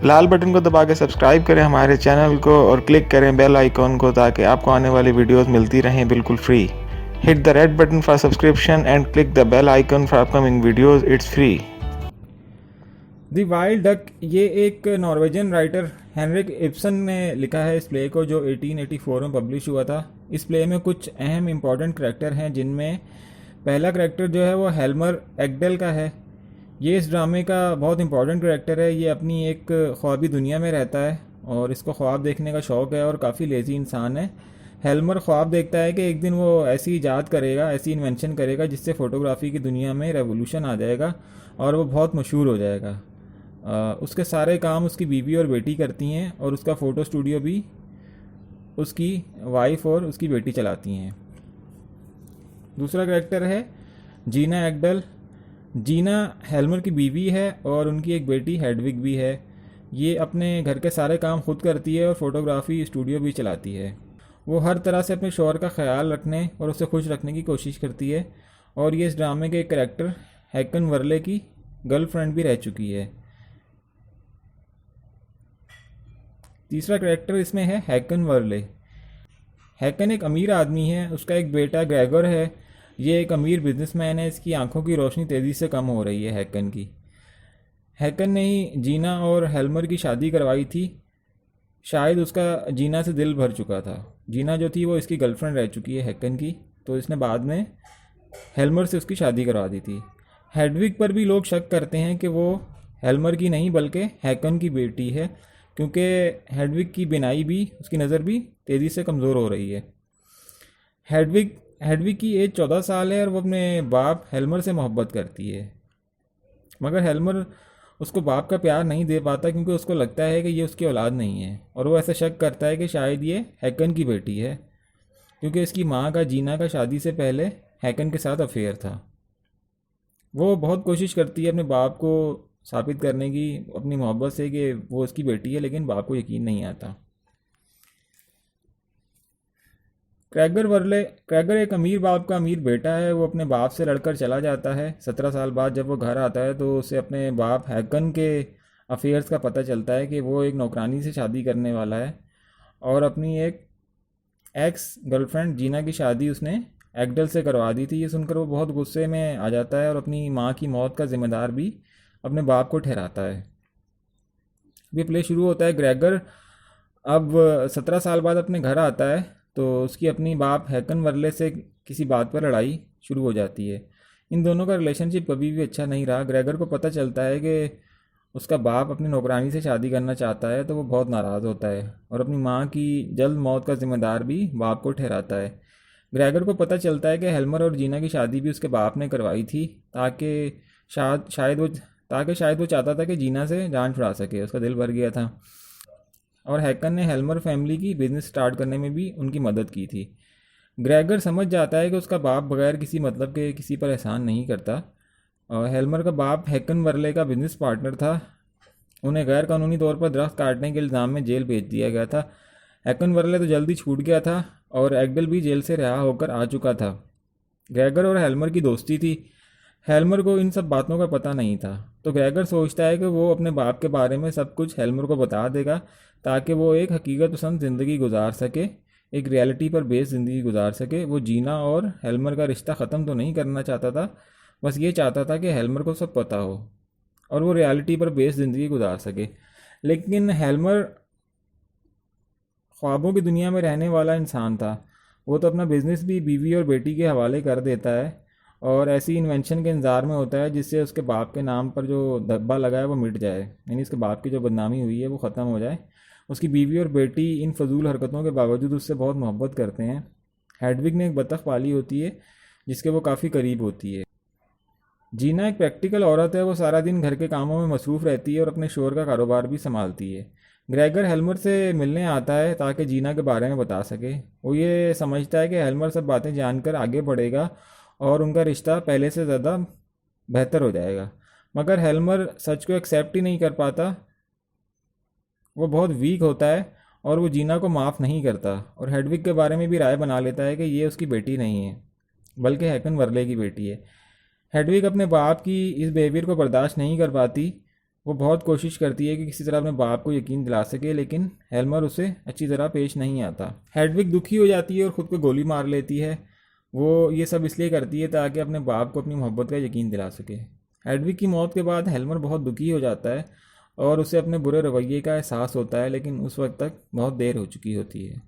लाल button को दबा के सब्सक्राइब करें हमारे चैनल को और क्लिक करें बेल आइकॉन को ताकि आपको आने वाली वीडियोस मिलती रहें बिल्कुल free. Hit the red button for subscription and click the bell icon for upcoming videos, it's free. The wild duck ये एक नॉर्वेजियन राइटर हेनरिक इब्सन ने लिखा है इस प्ले को, जो 1884 में पब्लिश हुआ था। इस प्ले में कुछ अहम इम्पॉर्टेंट करैक्टर हैं, जिनमें पहला करैक्टर जो है वो हेल्मर एक्डेल का है। ये इस ड्रामे का बहुत इंपॉर्टेंट करैक्टर है। ये अपनी एक ख्वाबी दुनिया में रहता है और इसको ख्वाब देखने का शौक़ है और काफ़ी लेज़ी इंसान है। हेल्मर ख्वाब देखता है कि एक दिन वो ऐसी ईजाद करेगा, ऐसी इन्वेंशन करेगा जिससे फ़ोटोग्राफी की दुनिया में रेवोल्यूशन आ जाएगा और वो बहुत मशहूर हो जाएगा। उसके सारे काम उसकी बीवी और बेटी करती हैं और उसका फ़ोटो स्टूडियो भी उसकी वाइफ और उसकी बेटी चलाती हैं। दूसरा करैक्टर है जीना एक्डेल। जीना हेल्मर की बीवी है और उनकी एक बेटी हेडविग भी है। ये अपने घर के सारे काम खुद करती है और फोटोग्राफी स्टूडियो भी चलाती है। वो हर तरह से अपने शौहर का ख्याल रखने और उसे खुश रखने की कोशिश करती है और ये इस ड्रामे के एक करैक्टर हैकन वर्ले की गर्लफ्रेंड भी रह चुकी है। तीसरा करैक्टर इसमें है हैकन वर्ले। हैकन एक अमीर आदमी है, उसका एक बेटा ग्रेगर है। ये एक अमीर बिजनेसमैन है। इसकी आंखों की रोशनी तेज़ी से कम हो रही है हैकन की। हैकन ने ही जीना और हेल्मर की शादी करवाई थी। शायद उसका जीना से दिल भर चुका था। जीना जो थी वो इसकी गर्लफ्रेंड रह चुकी है हैकन की, तो इसने बाद में हेल्मर से उसकी शादी करवा दी थी। हेडविग पर भी लोग शक करते हैं कि वो हेल्मर की नहीं बल्कि हैकन की बेटी है, क्योंकि हेडविग की बिनाई भी, उसकी नज़र भी तेज़ी से कमज़ोर हो रही है। हेडविग की एज 14 साल है और वो अपने बाप हेल्मर से मोहब्बत करती है, मगर हेल्मर उसको बाप का प्यार नहीं दे पाता क्योंकि उसको लगता है कि ये उसकी औलाद नहीं है और वो ऐसा शक करता है कि शायद ये हैकन की बेटी है, क्योंकि इसकी माँ का जीना का शादी से पहले हैकन के साथ अफेयर था। वो बहुत कोशिश करती है अपने बाप को साबित करने की अपनी मोहब्बत से कि वो उसकी बेटी है, लेकिन बाप को यकीन नहीं आता। क्रैगर एक अमीर बाप का अमीर बेटा है। वो अपने बाप से लड़कर चला जाता है। 17 साल बाद जब वो घर आता है तो उसे अपने बाप हैकन के अफेयर्स का पता चलता है कि वो एक नौकरानी से शादी करने वाला है और अपनी एक एक्स गर्लफ्रेंड जीना की शादी उसने एक्डल से करवा दी थी। ये सुनकर वो बहुत गुस्से में आ जाता है और अपनी माँ की मौत का जिम्मेदार भी अपने बाप को ठहराता है। ये प्ले शुरू होता है। ग्रेगर अब 17 साल बाद अपने घर आता है तो उसकी अपनी बाप हैकन वर्ले से किसी बात पर लड़ाई शुरू हो जाती है। इन दोनों का रिलेशनशिप कभी भी अच्छा नहीं रहा। ग्रेगर को पता चलता है कि उसका बाप अपनी नौकरानी से शादी करना चाहता है तो वो बहुत नाराज़ होता है और अपनी माँ की जल्द मौत का जिम्मेदार भी बाप को ठहराता है। ग्रेगर को पता चलता है कि हेल्मर और जीना की शादी भी उसके बाप ने करवाई थी ताकि शायद वो चाहता था कि जीना से जान छुड़ा सके। उसका दिल भर गया था और हैकन ने हेल्मर फैमिली की बिजनेस स्टार्ट करने में भी उनकी मदद की थी। ग्रेगर समझ जाता है कि उसका बाप बगैर किसी मतलब के किसी पर एहसान नहीं करता। और हेल्मर का बाप हैकन वर्ले का बिजनेस पार्टनर था। उन्हें गैर कानूनी तौर पर दरख्त काटने के इल्ज़ाम में जेल भेज दिया गया था। हैकन वर्ले तो जल्दी छूट गया था और एक्डल भी जेल से रिहा होकर आ चुका था। ग्रेगर और हेल्मर की दोस्ती थी। हेल्मर को इन सब बातों का पता नहीं था, तो ग्रेगर सोचता है कि वो अपने बाप के बारे में सब कुछ हेल्मर को बता देगा ताकि वो एक हकीकत पसंद ज़िंदगी गुजार सके, एक रियलिटी पर बेस्ड ज़िंदगी गुजार सके। वो जीना और हेल्मर का रिश्ता ख़त्म तो नहीं करना चाहता था, बस ये चाहता था कि हेल्मर को सब पता हो और वो रियलिटी पर बेस्ड ज़िंदगी गुजार सके। लेकिन हेल्मर ख्वाबों की दुनिया में रहने वाला इंसान था। वो तो अपना बिज़नेस भी बीवी और बेटी के हवाले कर देता है और ऐसी इन्वेंशन के इंतज़ार में होता है जिससे उसके बाप के नाम पर जो धब्बा लगा है वो मिट जाए, यानी उसके बाप की जो बदनामी हुई है वो ख़त्म हो जाए। उसकी बीवी और बेटी इन फजूल हरकतों के बावजूद उससे बहुत मोहब्बत करते हैं। हेडविग ने एक बतख पाली होती है जिसके वो काफ़ी करीब होती है। जीना एक प्रैक्टिकल औरत है। वो सारा दिन घर के कामों में मसरूफ़ रहती है और अपने शोर का कारोबार भी संभालती है। ग्रेगर हेल्मर से मिलने आता है ताकि जीना के बारे में बता सके। वो ये समझता है कि हेल्मर सब बातें जानकर आगे बढ़ेगा और उनका रिश्ता पहले से ज़्यादा बेहतर हो जाएगा, मगर हेल्मर सच को एक्सेप्ट ही नहीं कर पाता। वो बहुत वीक होता है और वो जीना को माफ़ नहीं करता और हेडविग के बारे में भी राय बना लेता है कि ये उसकी बेटी नहीं है बल्कि हैकन वर्ले की बेटी है। हेडविग अपने बाप की इस बिहेवियर को बर्दाश्त नहीं कर पाती वो बहुत कोशिश करती है कि किसी तरह अपने बाप को यकीन दिला सके, लेकिन हेल्मर उसे अच्छी तरह पेश नहीं आता। हेडविग दुखी हो जाती है और ख़ुद को गोली मार लेती है। वो ये सब इसलिए करती है ताकि अपने बाप को अपनी मोहब्बत का यकीन दिला सके। हेडविग की मौत के बाद हेल्मर बहुत दुखी हो जाता है और उसे अपने बुरे रवैये का एहसास होता है, लेकिन उस वक्त तक बहुत देर हो चुकी होती है।